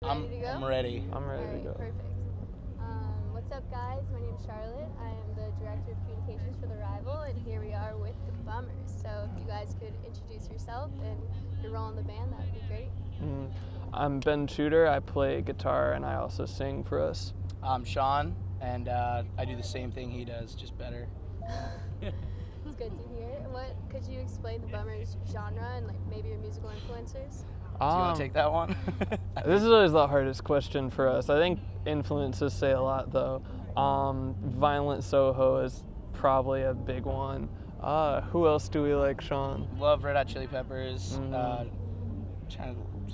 Ready to go? I'm ready. I'm ready to go. Perfect. What's up, guys? My name's Charlotte. I am the Director of Communications for The Rival, and here we are with the Bummers. So if you guys could introduce yourself and your role in the band, that would be great. I'm Ben Tudor. I play guitar and I also sing for us. I'm Sean, and I do the same thing he does, just better. It's good to hear. What could you explain the Bummers genre and like maybe your musical influencers? Do you want to take that one? This is always the hardest question for us. I think influences say a lot, though. Violent Soho is probably a big one. Who else do we like, Sean? Love Red Hot Chili Peppers.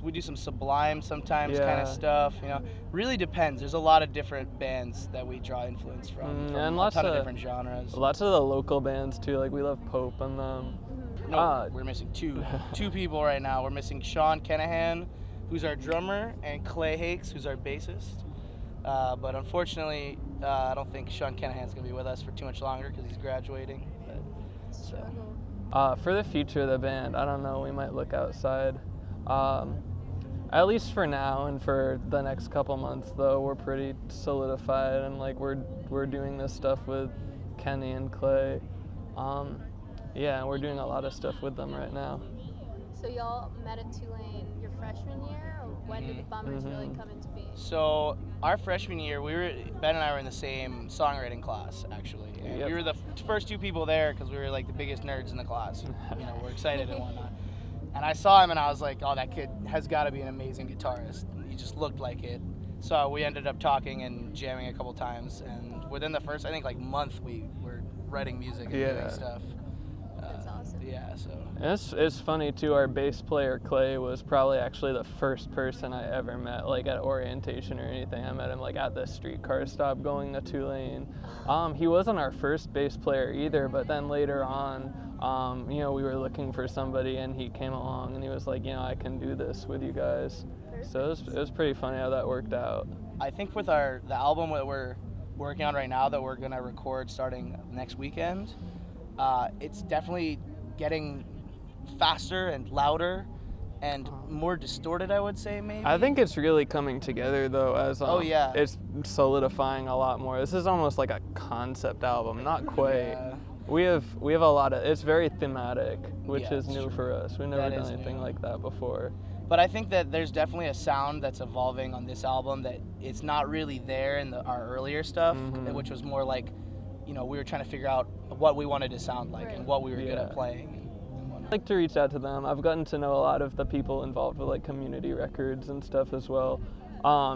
We do some Sublime sometimes, kind of stuff. You know, really depends. There's a lot of different bands that we draw influence from and a ton of different genres. Lots of the local bands too. Like we love Pope and them. No, we're missing two people right now. We're missing Sean Kenahan, who's our drummer, and Clay Hakes, who's our bassist. But unfortunately, I don't think Sean Kenahan's gonna be with us for too much longer because he's graduating. For the future of the band, I don't know. We might look outside. At least for now and for the next couple months, though, we're pretty solidified and like we're doing this stuff with Kenny and Clay. Yeah, we're doing a lot of stuff with them right now. So y'all met at Tulane your freshman year, or when did the Bummers really come into being? So our freshman year, Ben and I were in the same songwriting class, actually. And we were the first two people there because we were like the biggest nerds in the class. You know, we're excited and whatnot. And I saw him and I was like, oh, that kid has got to be an amazing guitarist. He just looked like it. So we ended up talking and jamming a couple times. And within the first, I think, like month, we were writing music and doing stuff. That's awesome. Yeah, so. It's funny too, our bass player Clay was probably actually the first person I ever met, like at orientation or anything. I met him like at the streetcar stop going to Tulane. He wasn't our first bass player either, but then later on, you know, we were looking for somebody and he came along and he was like, you know, I can do this with you guys. So it was pretty funny how that worked out. I think with the album that we're working on right now that we're gonna record starting next weekend, it's definitely getting faster and louder and more distorted, I would say, maybe. I think it's really coming together though, as it's solidifying a lot more. This is almost like a concept album, not quite. Yeah. We have a lot of, it's very thematic, which is new true. for us. We've never done anything like that before. But I think that there's definitely a sound that's evolving on this album that it's not really there in our earlier stuff, which was more like, you know, we were trying to figure out what we wanted to sound like and what we were good at playing. I'd like to reach out to them. I've gotten to know a lot of the people involved with like community records and stuff as well.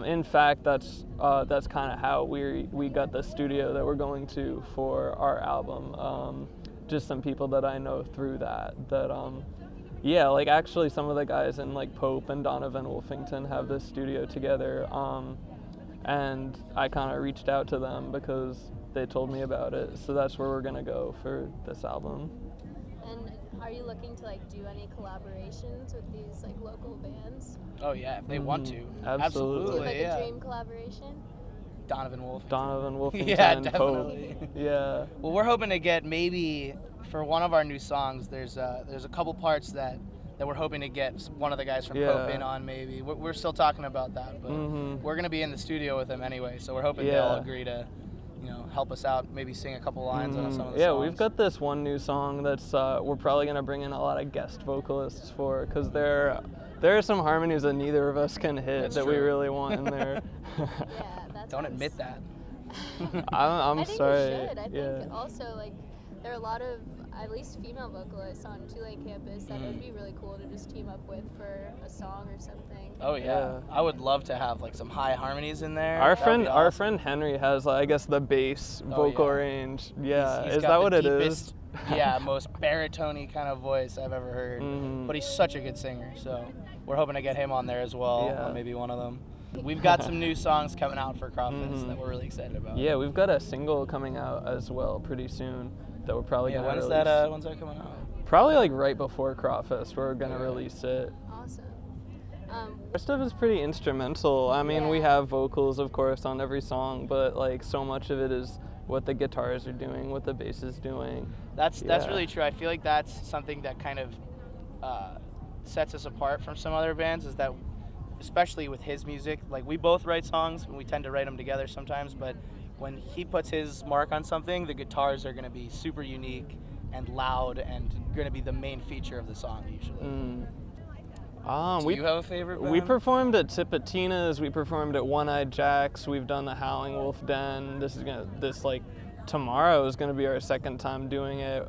In fact, that's kind of how we got the studio that we're going to for our album. Just some people that I know through that. Yeah, like actually some of the guys in like Pope and Donovan Wolfington have this studio together. And I kind of reached out to them because they told me about it. So that's where we're gonna go for this album. And are you looking to like do any collaborations with these like local bands? Oh yeah, if they want to. Absolutely. Do you have like a dream collaboration? Donovan Wolfington. Donovan Wolfington. Yeah, Pope. definitely. Yeah. Well, we're hoping to get maybe for one of our new songs. There's a couple parts that we're hoping to get one of the guys from Pope in on. Maybe we're still talking about that, but we're gonna be in the studio with them anyway. So we're hoping they'll agree to, you know, help us out. Maybe sing a couple lines on some of the songs. Yeah, we've got this one new song that's we're probably gonna bring in a lot of guest vocalists for, because there are some harmonies that neither of us can hit we really want in there. Yeah, that's. Don't admit that. I'm I think sorry. we should. I think also like there are a lot of at least female vocalists on Tulane campus that would be really cool to just team up with for a song or something. Oh yeah. I would love to have like some high harmonies in there. Our friend Henry has I guess the bass vocal range. Yeah, he's is got that the what deepest, it is? Yeah, most baritone-y kind of voice I've ever heard. But he's such a good singer, so we're hoping to get him on there as well, or maybe one of them. We've got some new songs coming out for Crawfest that we're really excited about. Yeah, we've got a single coming out as well pretty soon that we're probably gonna release. When's that coming out? Probably like right before Crawfest, we're gonna release it. Awesome. Our stuff is pretty instrumental. I mean, we have vocals, of course, on every song, but like so much of it is what the guitars are doing, what the bass is doing. That's really true. I feel like that's something that kind of sets us apart from some other bands, is that especially with his music, like we both write songs and we tend to write them together sometimes, but when he puts his mark on something, the guitars are going to be super unique and loud and going to be the main feature of the song usually. Do you have a favorite band? We performed at Tipitina's, we performed at One-Eyed Jacks, we've done the Howling Wolf Den. Tomorrow is gonna be our second time doing it.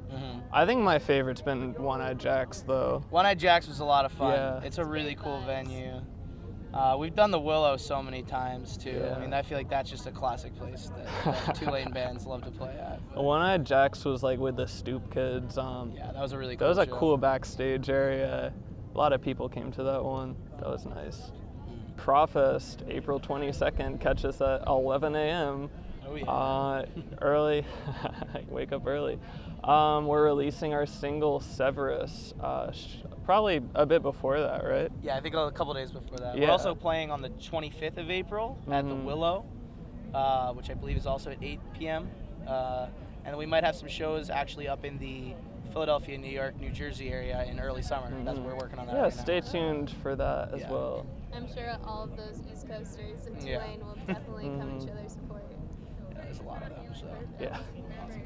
I think my favorite's been One-Eyed Jacks though. One-Eyed Jacks was a lot of fun. Yeah. It's a really cool venue. We've done the Willow so many times too. Yeah. I mean, I feel like that's just a classic place that Tulane bands love to play at. One-Eyed Jacks was like with the Stoop Kids. Yeah, that was a really That cool was a show. cool backstage area. A lot of people came to that one. That was nice. Crawfest, April 22nd. Catch us at 11 a.m. Oh yeah. Early. Wake up early. We're releasing our single Severus. Probably a bit before that, right? Yeah, I think a couple days before that. Yeah. We're also playing on the 25th of April at the Willow, which I believe is also at 8 p.m. And we might have some shows actually up in the Philadelphia, New York, New Jersey area in early summer. That's what we're working on that Yeah, right now. stay tuned for that as well. I'm sure all of those East Coasters in Tulane will definitely come and show their support. Yeah, there's a lot of them. So. Yeah. Awesome.